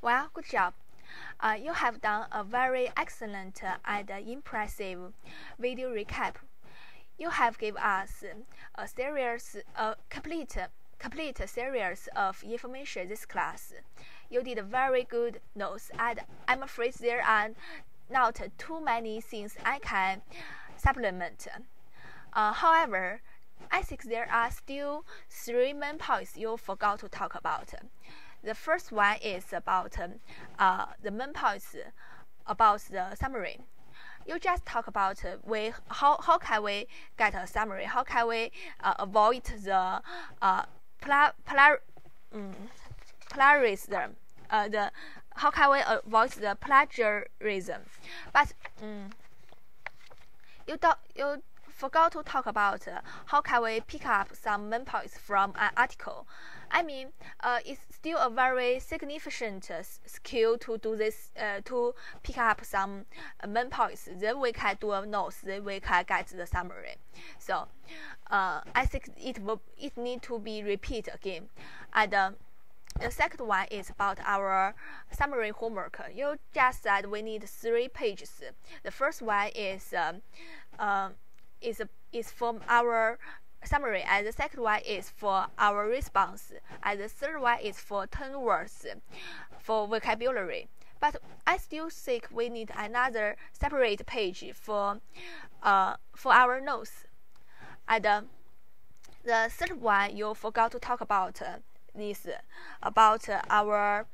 Well, good job. You have done a very excellent and impressive video recap. You have given us a complete series of information this class. You did very good notes, and I'm afraid there are not too many things I can supplement. However, I think there are still three main points you forgot to talk about. The first one is about the main points about the summary. You just talk about how can we get a summary? How can we avoid the plagiarism? How can we avoid the plagiarism? But you forgot to talk about how can we pick up some main points from an article. I mean, it's still a very significant skill to do this, to pick up some main points. Then we can do a notes. Then we can get the summary. So, I think it need to be repeated again. And the second one is about our summary homework. You just said we need 3 pages. The first one is from our summary, and the second one is for our response, and the third one is for 10 words for vocabulary. But I still think we need another separate page for our notes. And the third one you forgot to talk about is about our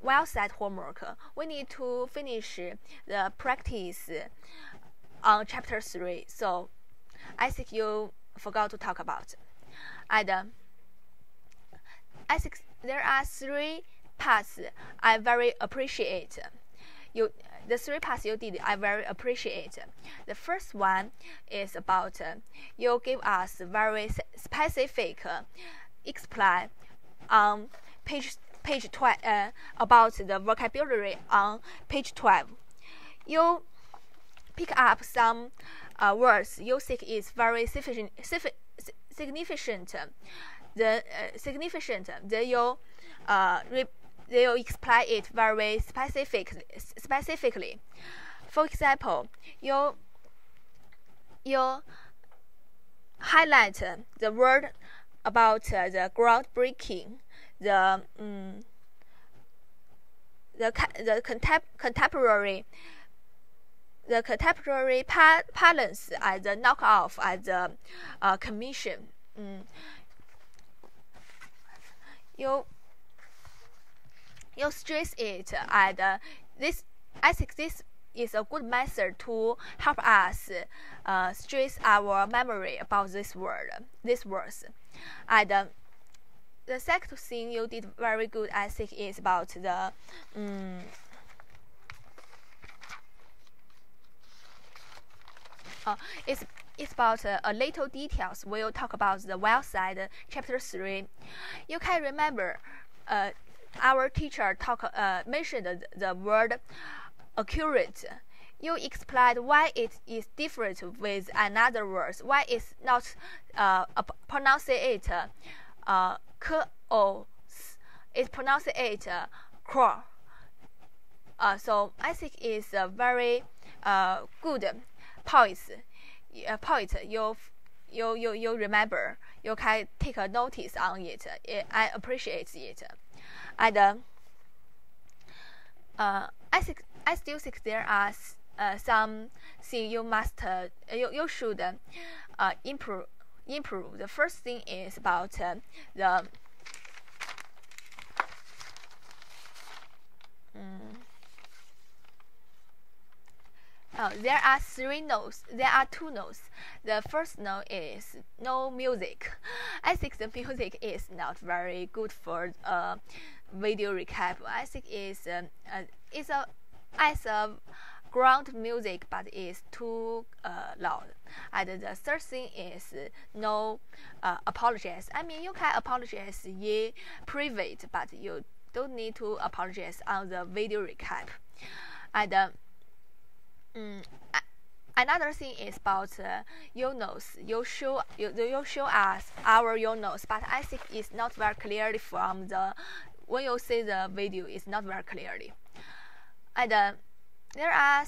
well set homework. We need to finish the practice on chapter 3. So I think you forgot to talk about. And I think there are 3 parts I very appreciate. The 3 parts you did, I very appreciate. The first one is about you give us very specific explain on page 12 about the vocabulary on page 12. You pick up some words you think is very significant. Then you explain it very specifically. For example, you highlight the word about the groundbreaking, the contemporary parlance as the knockoff as the commission. You stress it, and this. I think this is a good method to help us stress our memory about these words. And the second thing you did very good, I think, is about the it's about a little details. We'll talk about the well side chapter 3. You can remember our teacher mentioned the word accurate. You explained why it is different with another words, why it's not pronouncing it it's pronouncing it crawl. So I think it's a very good point you remember. You can take a notice on it. I appreciate it. And I still think there are some things you must you should improve. The first thing is about the there are 3 notes. There are 2 notes. The first note is no music. I think the music is not very good for video recap. I think it's a ground music, but it's too loud. And the third thing is no apologize. I mean, you can apologize in private, but you don't need to apologize on the video recap. And another thing is about your notes. You show us our your notes, but I think it's not very clearly from the when you see the video, it's not very clearly. And there are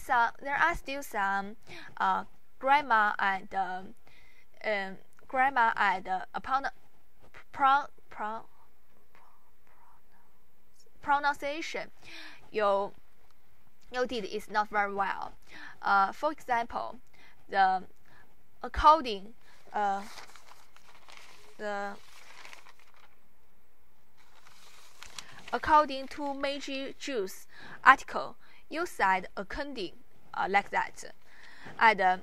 still some grammar and pronunciation you did is not very well. For example, according to Meiji Juice article, you said according like that, and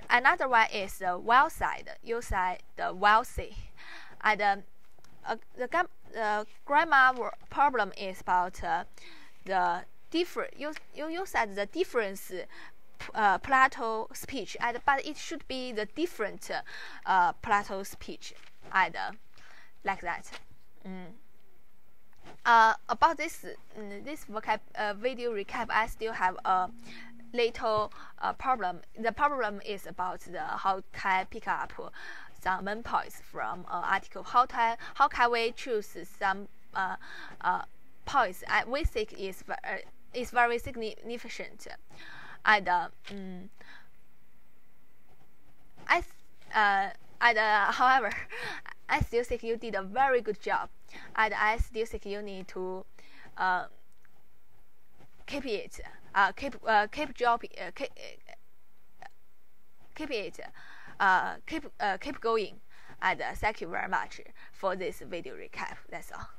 another one is the well side. You said the wealthy, and the grammar problem is about the different. You said the difference. Plato speech, but it should be the different Plato speech, like that. About this video recap, I still have a little problem. The problem is about how can I pick up some main points from article. How can we choose some points we think is very significant. And however, I still think you did a very good job, and I still think you need to keep going. And thank you very much for this video recap. That's all.